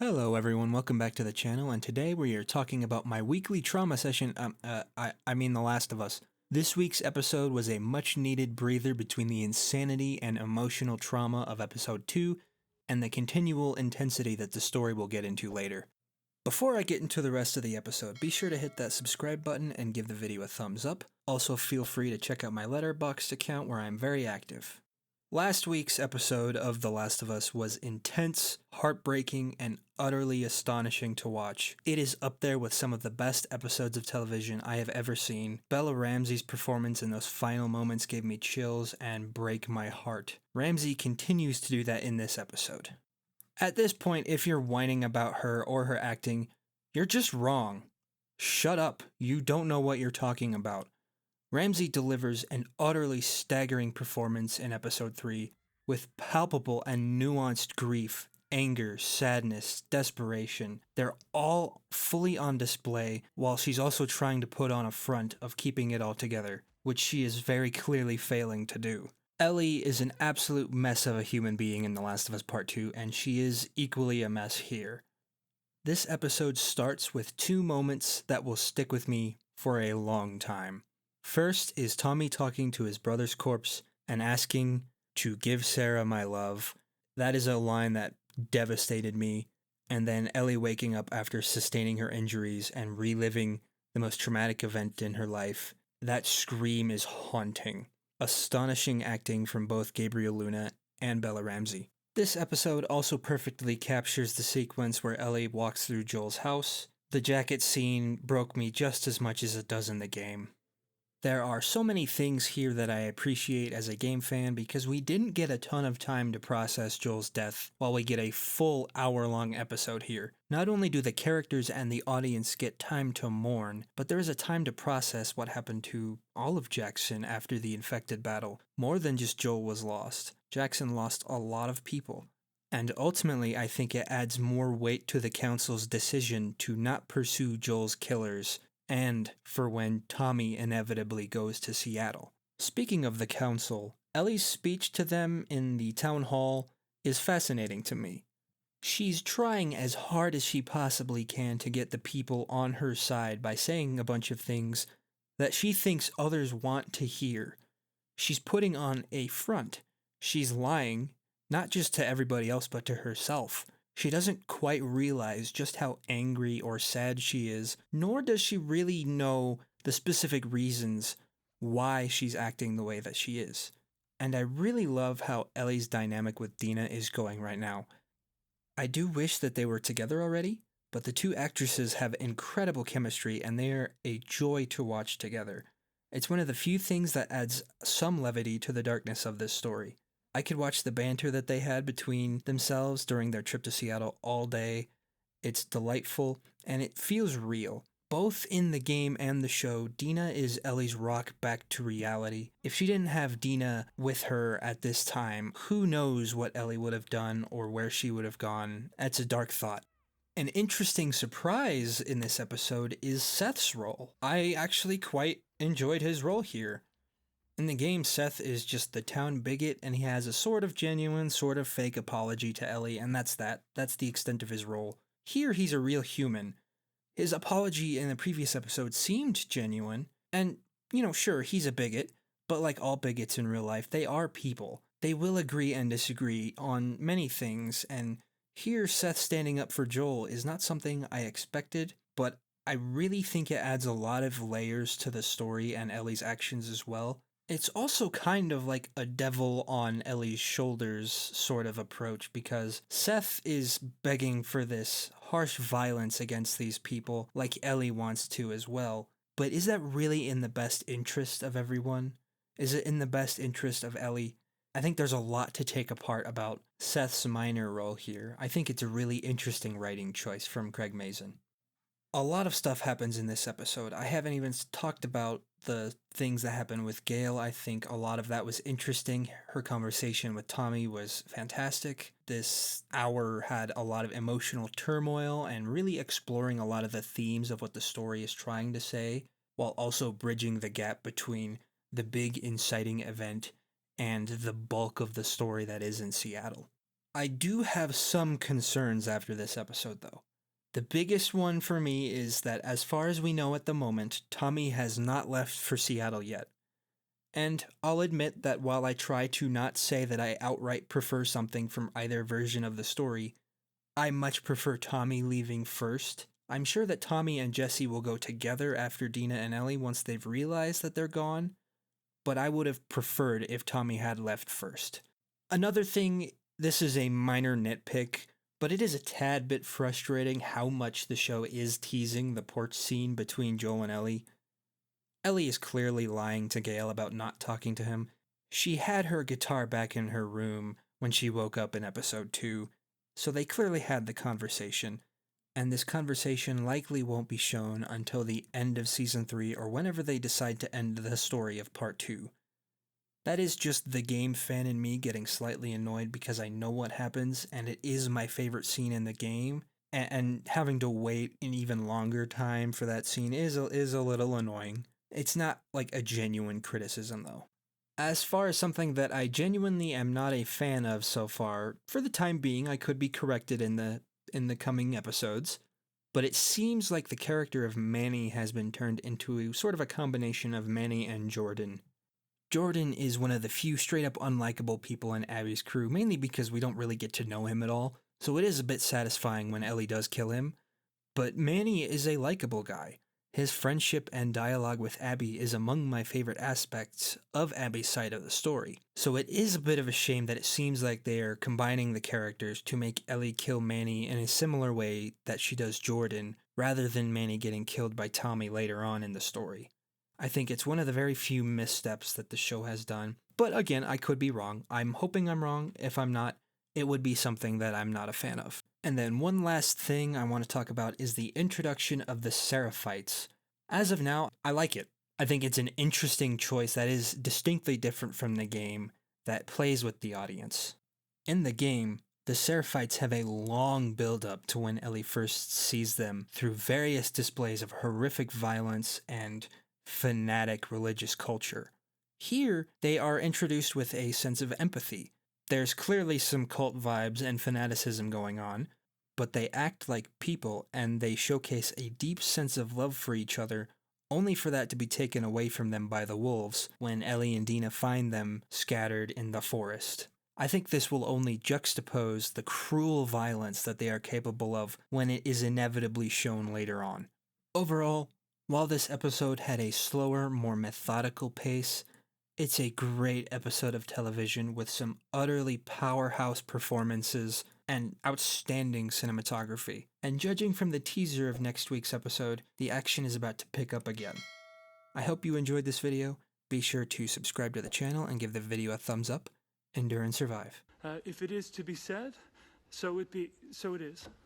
Hello everyone, welcome back to the channel, and today we are talking about my weekly trauma session, I mean The Last of Us. This week's episode was a much needed breather between the insanity and emotional trauma of episode 2 and the continual intensity that the story will get into later. Before I get into the rest of the episode, be sure to hit that subscribe button and give the video a thumbs up. Also feel free to check out my Letterboxd account where I'm very active. Last week's episode of The Last of Us was intense, heartbreaking, and utterly astonishing to watch. It is up there with some of the best episodes of television I have ever seen. Bella Ramsey's performance in those final moments gave me chills and break my heart. Ramsey continues to do that in this episode. At this point, if you're whining about her or her acting, you're just wrong. Shut up, you don't know what you're talking about. Ramsey delivers an utterly staggering performance in episode 3 with palpable and nuanced grief, anger, sadness, desperation. They're all fully on display while she's also trying to put on a front of keeping it all together, which she is very clearly failing to do. Ellie is an absolute mess of a human being in The Last of Us Part 2, and she is equally a mess here. This episode starts with two moments that will stick with me for a long time. First is Tommy talking to his brother's corpse and asking to give Sarah my love. That is a line that devastated me. And then Ellie waking up after sustaining her injuries and reliving the most traumatic event in her life. That scream is haunting. Astonishing acting from both Gabriel Luna and Bella Ramsey. This episode also perfectly captures the sequence where Ellie walks through Joel's house. The jacket scene broke me just as much as it does in the game. There are so many things here that I appreciate as a game fan because we didn't get a ton of time to process Joel's death while we get a full hour-long episode here. Not only do the characters and the audience get time to mourn, but there is a time to process what happened to all of Jackson after the infected battle. More than just Joel was lost. Jackson lost a lot of people. And ultimately, I think it adds more weight to the Council's decision to not pursue Joel's killers and for when Tommy inevitably goes to Seattle. Speaking of the Council, Ellie's speech to them in the town hall is fascinating to me. She's trying as hard as she possibly can to get the people on her side by saying a bunch of things that she thinks others want to hear. She's putting on a front. She's lying, not just to everybody else but to herself. She doesn't quite realize just how angry or sad she is, nor does she really know the specific reasons why she's acting the way that she is. And I really love how Ellie's dynamic with Dina is going right now. I do wish that they were together already, but the two actresses have incredible chemistry and they are a joy to watch together. It's one of the few things that adds some levity to the darkness of this story. I could watch the banter that they had between themselves during their trip to Seattle all day. It's delightful, and it feels real. Both in the game and the show, Dina is Ellie's rock back to reality. If she didn't have Dina with her at this time, who knows what Ellie would have done or where she would have gone. That's a dark thought. An interesting surprise in this episode is Seth's role. I actually quite enjoyed his role here. In the game, Seth is just the town bigot, and he has a sort of genuine, sort of fake apology to Ellie, and that's that. That's the extent of his role. Here, he's a real human. His apology in the previous episode seemed genuine, and, sure, he's a bigot, but like all bigots in real life, they are people. They will agree and disagree on many things, and here, Seth standing up for Joel is not something I expected, but I really think it adds a lot of layers to the story and Ellie's actions as well. It's also kind of like a devil on Ellie's shoulders sort of approach because Seth is begging for this harsh violence against these people like Ellie wants to as well. But is that really in the best interest of everyone? Is it in the best interest of Ellie? I think there's a lot to take apart about Seth's minor role here. I think it's a really interesting writing choice from Craig Mazin. A lot of stuff happens in this episode. I haven't even talked about the things that happen with Gail. I think a lot of that was interesting. Her conversation with Tommy was fantastic. This hour had a lot of emotional turmoil and really exploring a lot of the themes of what the story is trying to say, while also bridging the gap between the big inciting event and the bulk of the story that is in Seattle. I do have some concerns after this episode, though. The biggest one for me is that, as far as we know at the moment, Tommy has not left for Seattle yet. And I'll admit that while I try to not say that I outright prefer something from either version of the story, I much prefer Tommy leaving first. I'm sure that Tommy and Jesse will go together after Dina and Ellie once they've realized that they're gone, but I would have preferred if Tommy had left first. Another thing, this is a minor nitpick, but it is a tad bit frustrating how much the show is teasing the porch scene between Joel and Ellie. Ellie is clearly lying to Gale about not talking to him. She had her guitar back in her room when she woke up in episode 2, so they clearly had the conversation, and this conversation likely won't be shown until the end of season 3 or whenever they decide to end the story of part 2. That is just the game fan in me getting slightly annoyed because I know what happens and it is my favorite scene in the game, and having to wait an even longer time for that scene is a little annoying. It's not like a genuine criticism though. As far as something that I genuinely am not a fan of so far, for the time being I could be corrected in the coming episodes, but it seems like the character of Manny has been turned into sort of a combination of Manny and Jordan. Jordan is one of the few straight up unlikable people in Abby's crew, mainly because we don't really get to know him at all, so it is a bit satisfying when Ellie does kill him. But Manny is a likable guy. His friendship and dialogue with Abby is among my favorite aspects of Abby's side of the story, so it is a bit of a shame that it seems like they are combining the characters to make Ellie kill Manny in a similar way that she does Jordan, rather than Manny getting killed by Tommy later on in the story. I think it's one of the very few missteps that the show has done, but again, I could be wrong. I'm hoping I'm wrong. If I'm not, it would be something that I'm not a fan of. And then one last thing I want to talk about is the introduction of the Seraphites. As of now, I like it. I think it's an interesting choice that is distinctly different from the game, that plays with the audience. In the game, the Seraphites have a long build-up to when Ellie first sees them through various displays of horrific violence and fanatic religious culture. Here, they are introduced with a sense of empathy. There's clearly some cult vibes and fanaticism going on, but they act like people and they showcase a deep sense of love for each other, only for that to be taken away from them by the wolves when Ellie and Dina find them scattered in the forest. I think this will only juxtapose the cruel violence that they are capable of when it is inevitably shown later on. Overall, while this episode had a slower, more methodical pace, it's a great episode of television with some utterly powerhouse performances and outstanding cinematography. And judging from the teaser of next week's episode, the action is about to pick up again. I hope you enjoyed this video. Be sure to subscribe to the channel and give the video a thumbs up. Endure and survive. If it is to be said, so it is.